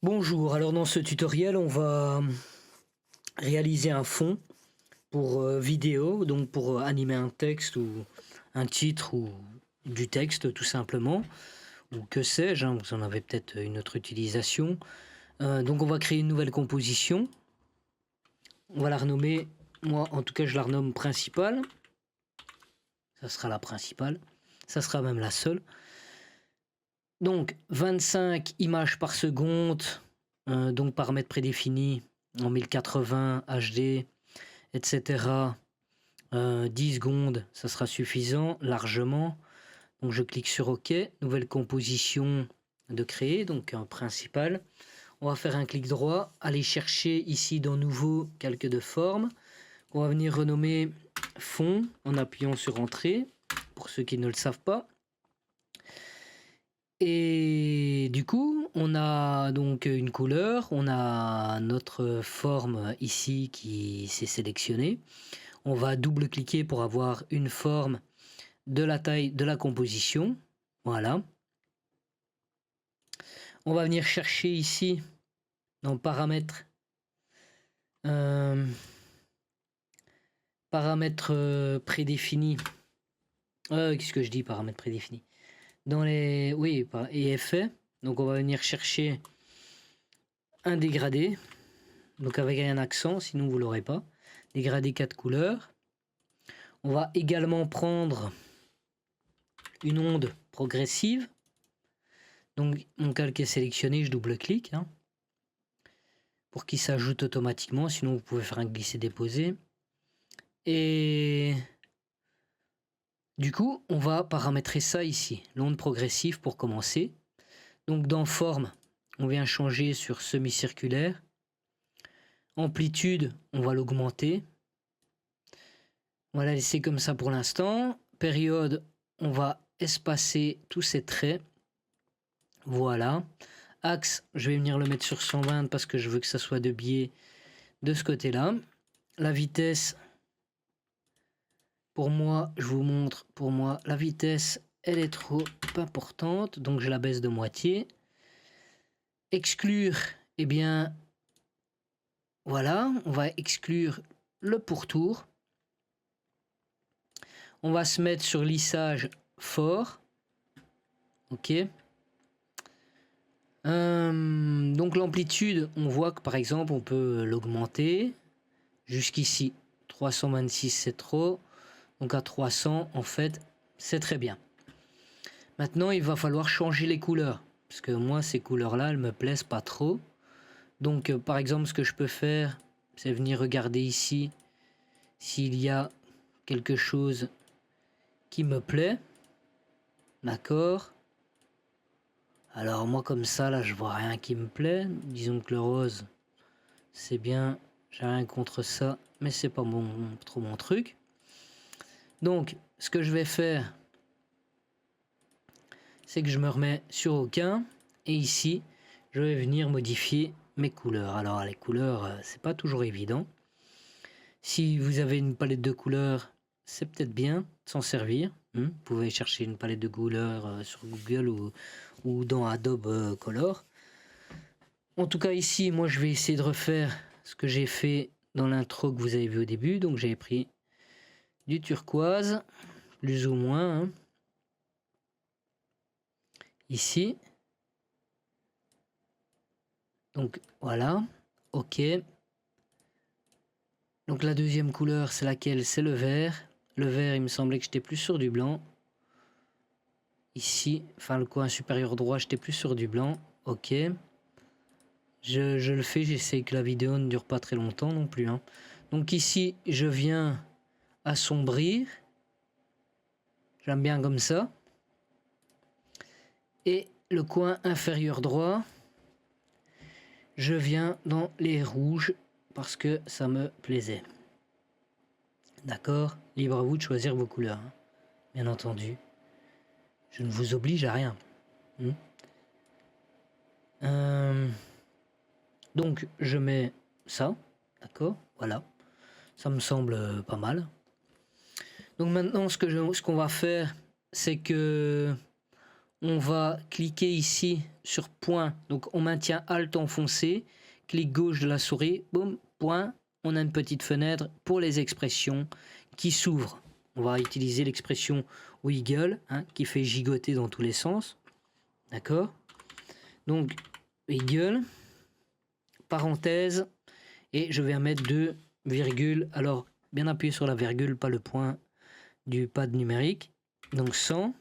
Bonjour, alors dans ce tutoriel on va réaliser un fond pour vidéo, donc pour animer un texte ou un titre ou du texte tout simplement, ou que sais-je, hein, vous en avez peut-être une autre utilisation. Donc on va créer une nouvelle composition, on va la renommer, moi en tout cas je la renomme principale, ça sera la principale, ça sera même la seule. Donc 25 images par seconde, donc paramètres prédéfinis en 1080 HD, etc. 10 secondes, ça sera suffisant largement. Donc je clique sur OK, nouvelle composition de créer, donc un principal. On va faire un clic droit, aller chercher ici dans nouveau calque de forme. On va venir renommer fond en appuyant sur entrée, pour ceux qui ne le savent pas. Et du coup, on a donc une couleur, on a notre forme ici qui s'est sélectionnée. On va double-cliquer pour avoir une forme de la taille de la composition. Voilà. On va venir chercher ici dans paramètres, prédéfinis. Qu'est-ce que je dis, paramètres prédéfinis? Dans les, oui, et effets. Donc on va venir chercher un dégradé, donc avec un accent, sinon vous l'aurez pas. Dégradé 4 couleurs. On va également prendre une onde progressive. Donc mon calque est sélectionné, je double-clique hein, pour qu'il s'ajoute automatiquement, sinon vous pouvez faire un glisser-déposer. Et du coup, on va paramétrer ça ici, l'onde progressive pour commencer. Donc dans forme, on vient changer sur semi-circulaire. Amplitude, on va l'augmenter. On va la laisser comme ça pour l'instant. Période, on va espacer tous ces traits. Voilà. Axe, je vais venir le mettre sur 120 parce que je veux que ça soit de biais de ce côté-là. La vitesse, pour moi, je vous montre, pour moi, la vitesse, elle est trop importante, donc je la baisse de moitié. Exclure, eh bien, voilà, on va exclure le pourtour. On va se mettre sur lissage fort. Ok. Donc l'amplitude, on voit que par exemple, on peut l'augmenter. Jusqu'ici, 326, c'est trop. Donc à 300, en fait, c'est très bien. Maintenant, il va falloir changer les couleurs. Parce que moi, ces couleurs-là, elles me plaisent pas trop. Donc, par exemple, ce que je peux faire, c'est venir regarder ici s'il y a quelque chose qui me plaît. D'accord. Alors, moi, comme ça, là, je vois rien qui me plaît. Disons que le rose, c'est bien. J'ai rien contre ça, mais c'est pas trop mon truc. Donc, ce que je vais faire, c'est que je me remets sur aucun. Et ici, je vais venir modifier mes couleurs. Alors, les couleurs, c'est pas toujours évident. Si vous avez une palette de couleurs, c'est peut-être bien de s'en servir. Vous pouvez chercher une palette de couleurs sur Google ou dans Adobe Color. En tout cas, ici, moi, je vais essayer de refaire ce que j'ai fait dans l'intro que vous avez vu au début. Donc, j'ai pris du turquoise, plus ou moins. Hein. Ici. Donc, voilà. OK. Donc, la deuxième couleur, c'est laquelle? C'est le vert. Le vert, il me semblait que j'étais plus sur du blanc. Ici, enfin, le coin supérieur droit, j'étais plus sur du blanc. OK. Je le fais, j'essaie que la vidéo ne dure pas très longtemps non plus. Hein. Donc ici, je viens assombrir. J'aime bien comme ça. Et le coin inférieur droit, je viens dans les rouges parce que ça me plaisait. D'accord? Libre à vous de choisir vos couleurs. Hein. Bien entendu. Je ne vous oblige à rien. Donc je mets ça. D'accord? Voilà. Ça me semble pas mal. Donc maintenant, ce qu'on va faire, c'est que on va cliquer ici sur point. Donc on maintient Alt enfoncé, clic gauche de la souris, boum, point. On a une petite fenêtre pour les expressions qui s'ouvrent. On va utiliser l'expression wiggle, hein, qui fait gigoter dans tous les sens. D'accord? Donc wiggle, parenthèse, et je vais mettre 2 virgules. Alors bien appuyer sur la virgule, pas le point du pad numérique. Donc 100.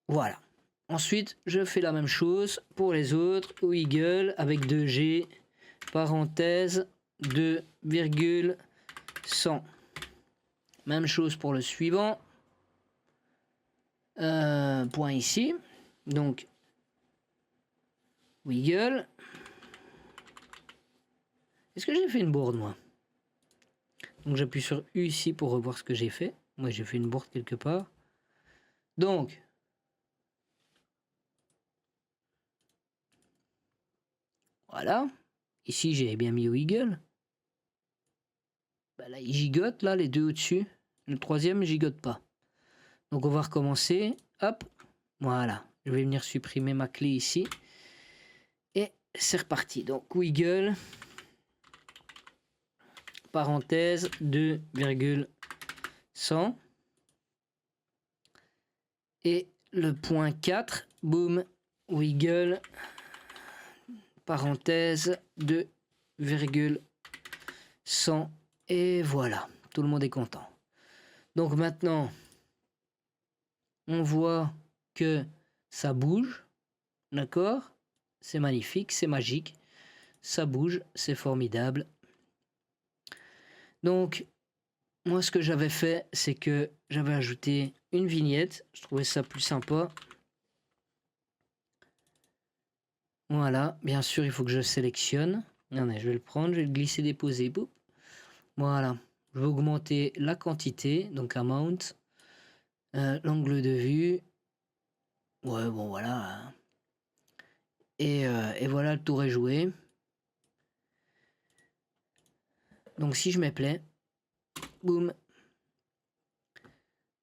Voilà. Ensuite, je fais la même chose pour les autres. Wiggle avec 2G, parenthèse, 2,100. Même chose pour le suivant. Point ici. Donc, wiggle. Est-ce que j'ai fait une bourde, moi? Donc, j'appuie sur U ici pour revoir ce que j'ai fait. Moi, j'ai fait une bourde quelque part. Donc, voilà. Ici, j'ai bien mis wiggle. Bah là, il gigote, là, les deux au-dessus. Le troisième, gigote pas. Donc, on va recommencer. Hop. Voilà. Je vais venir supprimer ma clé ici. Et c'est reparti. Donc, wiggle. Parenthèse, 2,100. Et le point 4. Boum. Wiggle. Parenthèse, 2,100. Et voilà, tout le monde est content. Donc maintenant, on voit que ça bouge, d'accord? C'est magnifique, c'est magique, ça bouge, c'est formidable. Donc, moi ce que j'avais fait, c'est que j'avais ajouté une vignette, je trouvais ça plus sympa. Voilà, bien sûr, il faut que je sélectionne. Regardez, je vais le prendre, je vais le glisser, déposer, boum. Voilà. Je vais augmenter la quantité, donc amount, l'angle de vue. Ouais, bon, voilà. Et voilà, le tour est joué. Donc, si je mets play, boum.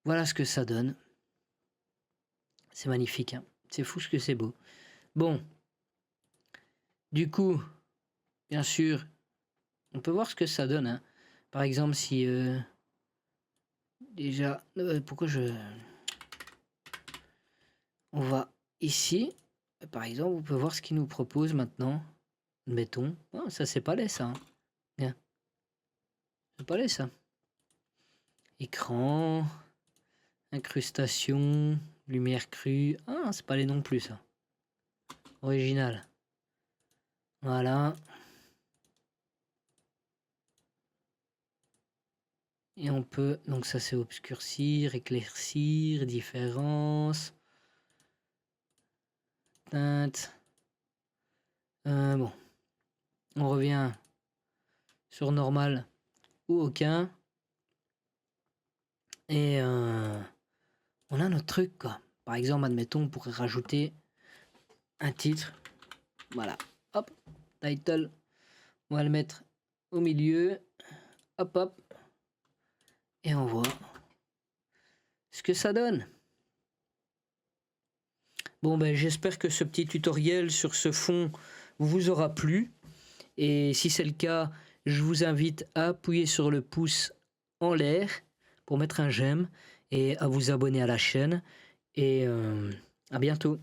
Voilà ce que ça donne. C'est magnifique, hein. C'est fou ce que c'est beau. Bon. Du coup, bien sûr, on peut voir ce que ça donne, hein. Par exemple, si... déjà... pourquoi je... On va ici, par exemple, vous pouvez voir ce qu'il nous propose maintenant. Mettons, oh, ça c'est pas laid ça. Hein. Bien. C'est pas laid ça. Écran, incrustation, lumière crue. Ah, c'est pas laid non plus ça. Original. Voilà. Et on peut, donc ça c'est obscurcir, éclaircir, différence, teinte. Bon, on revient sur normal ou aucun. Et on a notre truc quoi. Par exemple, admettons, on pourrait rajouter un titre. Voilà, hop, title. On va le mettre au milieu. Hop, hop. Et on voit ce que ça donne. Bon, ben, j'espère que ce petit tutoriel sur ce fond vous aura plu. Et si c'est le cas, je vous invite à appuyer sur le pouce en l'air pour mettre un j'aime et à vous abonner à la chaîne. Et à bientôt.